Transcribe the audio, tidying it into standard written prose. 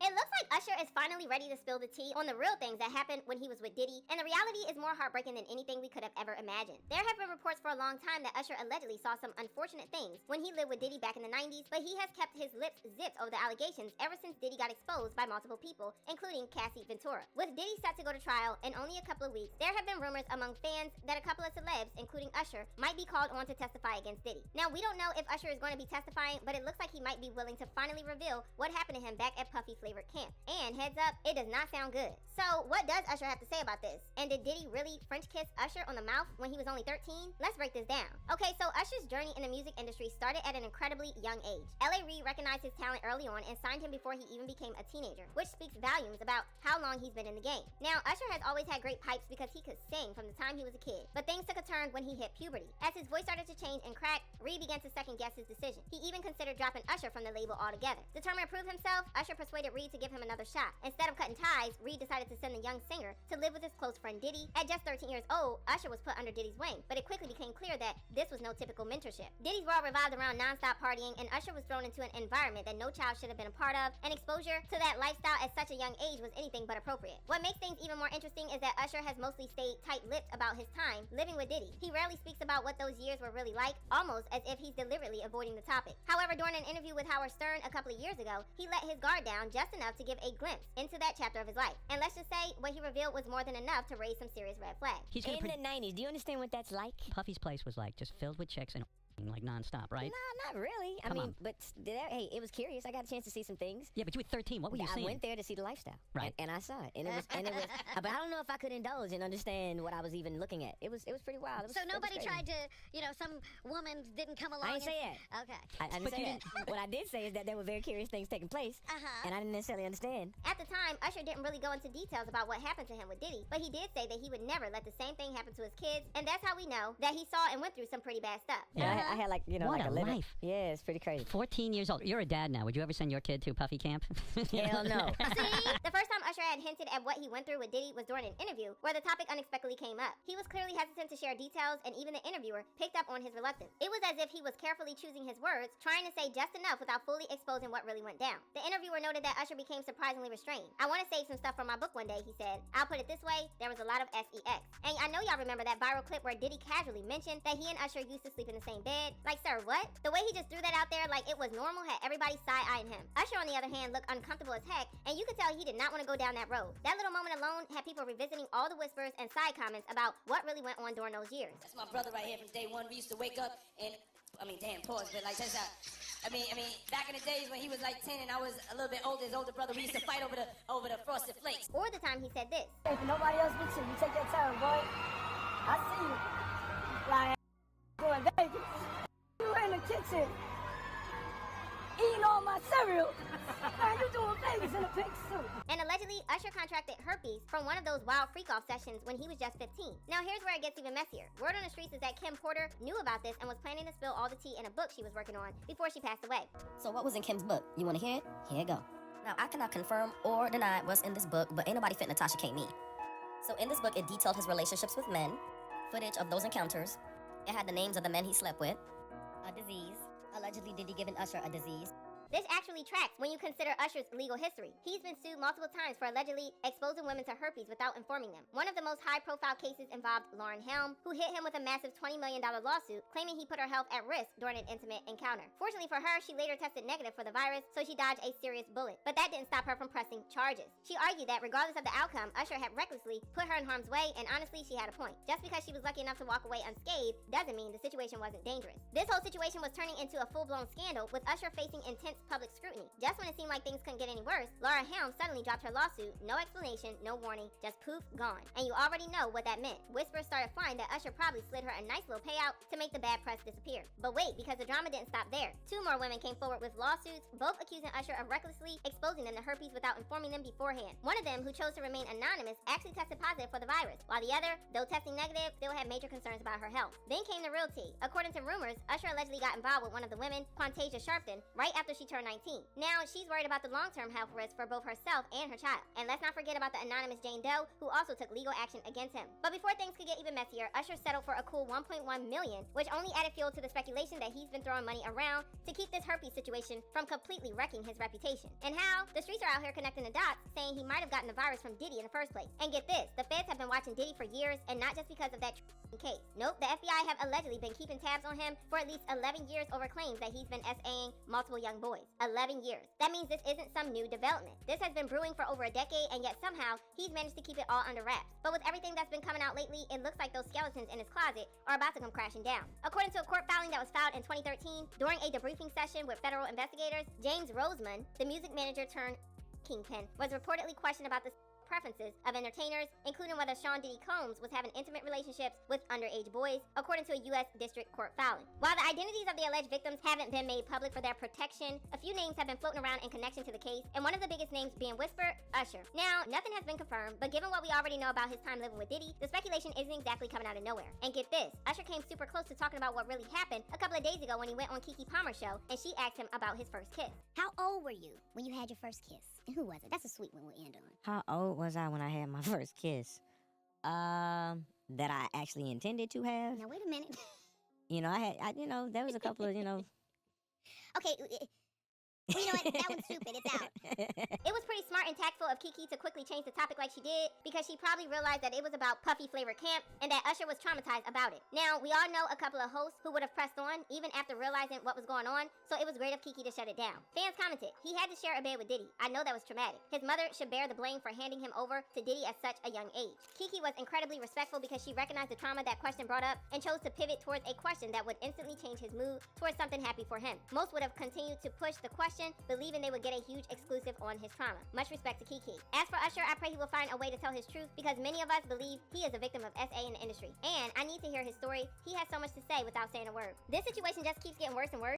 It looks like Usher is finally ready to spill the tea on the real things that happened when he was with Diddy, and the reality is more heartbreaking than anything we could have ever imagined. There have been reports for a long time that Usher allegedly saw some unfortunate things when he lived with Diddy back in the 90s, but he has kept his lips zipped over the allegations ever since Diddy got exposed by multiple people, including Cassie Ventura. With Diddy set to go to trial in only a couple of weeks, there have been rumors among fans that a couple of celebs, including Usher, might be called on to testify against Diddy. Now, we don't know if Usher is going to be testifying, but it looks like he might be willing to finally reveal what happened to him back at Puffy flavored camp. And heads up, it does not sound good. So what does Usher have to say about this? And did Diddy really French kiss Usher on the mouth when he was only 13? Let's break this down. Okay, so Usher's journey in the music industry started at an incredibly young age. L.A. Reid recognized his talent early on and signed him before he even became a teenager, which speaks volumes about how long he's been in the game. Now, Usher has always had great pipes because he could sing from the time he was a kid, but things took a turn when he hit puberty. As his voice started to change and crack, Reid began to second guess his decision. He even considered dropping Usher from the label altogether. Determined to prove himself, Usher persuaded Reid to give him another shot. Instead of cutting ties, Reid decided to send the young singer to live with his close friend Diddy. At just 13 years old, Usher was put under Diddy's wing, but it quickly became clear that this was no typical mentorship. Diddy's world revolved around non-stop partying, and Usher was thrown into an environment that no child should have been a part of, and exposure to that lifestyle at such a young age was anything but appropriate. What makes things even more interesting is that Usher has mostly stayed tight-lipped about his time living with Diddy. He rarely speaks about what those years were really like, almost as if he's deliberately avoiding the topic. However, during an interview with Howard Stern a couple of years ago, he let his guard down just enough to give a glimpse into that chapter of his life. And let's just say, what he revealed was more than enough to raise some serious red flags. In the 90s, do you understand what that's like? Puffy's place was like just filled with chicks and like non-stop, right? Nah, not really. I mean, but hey, it was curious. I got a chance to see some things. Yeah, but you were 13. What were you seeing? I went there to see the lifestyle, right? And I saw it, and it was, but I don't know if I could indulge and understand what I was even looking at. It was pretty wild. So nobody tried to, some woman didn't come along. I didn't say that. Okay. I didn't say that. What I did say is that there were very curious things taking place, and I didn't necessarily understand. At the time, Usher didn't really go into details about what happened to him with Diddy, but he did say that he would never let the same thing happen to his kids, and that's how we know that he saw and went through some pretty bad stuff. Yeah, I had like, what like a life. Yeah, it's pretty crazy. 14 years old. You're a dad now. Would you ever send your kid to Puffy camp? Hell no. See? The first time Usher had hinted at what he went through with Diddy was during an interview where the topic unexpectedly came up. He was clearly hesitant to share details, and even the interviewer picked up on his reluctance. It was as if he was carefully choosing his words, trying to say just enough without fully exposing what really went down. The interviewer noted that Usher became surprisingly restrained. I want to save some stuff for my book one day, he said. I'll put it this way, there was a lot of sex. And I know y'all remember that viral clip where Diddy casually mentioned that he and Usher used to sleep in the same bed. Like, sir, what? The way he just threw that out there like it was normal had everybody side-eyeing him. Usher, on the other hand, looked uncomfortable as heck, and you could tell he did not want to go down that road. That little moment alone had people revisiting all the whispers and side comments about what really went on during those years. That's my brother right here from day one. We used to wake up and, pause, but like, that's how, back in the days when he was like 10 and I was a little bit older, his older brother, we used to fight over the Frosted Flakes. Or the time he said this. If nobody else gets you take your turn, boy. I see you. Like, going Vegas. You in the kitchen. Eating all my cereal. Man, you doing Vegas in a pink suit. And allegedly, Usher contracted herpes from one of those wild freak-off sessions when he was just 15. Now here's where it gets even messier. Word on the streets is that Kim Porter knew about this and was planning to spill all the tea in a book she was working on before she passed away. So what was in Kim's book? You want to hear it? Here it go. Now, I cannot confirm or deny what's in this book, but ain't nobody fit Natasha K. Me. So in this book, it detailed his relationships with men, footage of those encounters. It had the names of the men he slept with, a disease. Allegedly, Diddy giving Usher a disease. This actually tracks when you consider Usher's legal history. He's been sued multiple times for allegedly exposing women to herpes without informing them. One of the most high-profile cases involved Lauryn Helm, who hit him with a massive $20 million lawsuit, claiming he put her health at risk during an intimate encounter. Fortunately for her, she later tested negative for the virus, so she dodged a serious bullet. But that didn't stop her from pressing charges. She argued that regardless of the outcome, Usher had recklessly put her in harm's way, and honestly, she had a point. Just because she was lucky enough to walk away unscathed doesn't mean the situation wasn't dangerous. This whole situation was turning into a full-blown scandal, with Usher facing intense public scrutiny. Just when it seemed like things couldn't get any worse, Lauryn Helm suddenly dropped her lawsuit, no explanation, no warning, just poof, gone. And you already know what that meant. Whispers started flying that Usher probably slid her a nice little payout to make the bad press disappear. But wait, because the drama didn't stop there. Two more women came forward with lawsuits, both accusing Usher of recklessly exposing them to herpes without informing them beforehand. One of them, who chose to remain anonymous, actually tested positive for the virus, while the other, though testing negative, still had major concerns about her health. Then came the real tea. According to rumors, Usher allegedly got involved with one of the women, Quantasia Sharpton, right after she turned 19. Now, she's worried about the long-term health risks for both herself and her child. And let's not forget about the anonymous Jane Doe, who also took legal action against him. But before things could get even messier, Usher settled for a cool $1.1 million, which only added fuel to the speculation that he's been throwing money around to keep this herpes situation from completely wrecking his reputation. And how the streets are out here connecting the dots, saying he might have gotten the virus from Diddy in the first place. And get this, the feds have been watching Diddy for years, and not just because of that case. Nope, the FBI have allegedly been keeping tabs on him for at least 11 years over claims that he's been SAing multiple young boys. 11 years. That means this isn't some new development. This has been brewing for over a decade, and yet somehow he's managed to keep it all under wraps. But with everything that's been coming out lately, it looks like those skeletons in his closet are about to come crashing down. According to a court filing that was filed in 2013, during a debriefing session with federal investigators, James Roseman, the music manager turned kingpin, was reportedly questioned about the preferences of entertainers, including whether Sean Diddy Combs was having intimate relationships with underage boys, according to a U.S. District Court filing. While the identities of the alleged victims haven't been made public for their protection, a few names have been floating around in connection to the case, and one of the biggest names being whispered, Usher. Now, nothing has been confirmed, but given what we already know about his time living with Diddy, the speculation isn't exactly coming out of nowhere. And get this, Usher came super close to talking about what really happened a couple of days ago when he went on Keke Palmer's show, and she asked him about his first kiss. How old were you when you had your first kiss? And who was it? That's a sweet one we'll end on. How old was I when I had my first kiss? That I actually intended to have. Now, wait a minute. You know, there was a couple of, Okay, well, you know what? That one's stupid. It's out. It was pretty smart and tactful of Keke to quickly change the topic like she did, because she probably realized that it was about puffy flavored camp and that Usher was traumatized about it. Now, we all know a couple of hosts who would have pressed on even after realizing what was going on, so it was great of Keke to shut it down. Fans commented, he had to share a bed with Diddy. I know that was traumatic. His mother should bear the blame for handing him over to Diddy at such a young age. Keke was incredibly respectful because she recognized the trauma that question brought up and chose to pivot towards a question that would instantly change his mood towards something happy for him. Most would have continued to push the question, believing they would get a huge exclusive on his trauma. Much respect to Keke. As for Usher, I pray he will find a way to tell his truth, because many of us believe he is a victim of SA in the industry. And I need to hear his story. He has so much to say without saying a word. This situation just keeps getting worse and worse.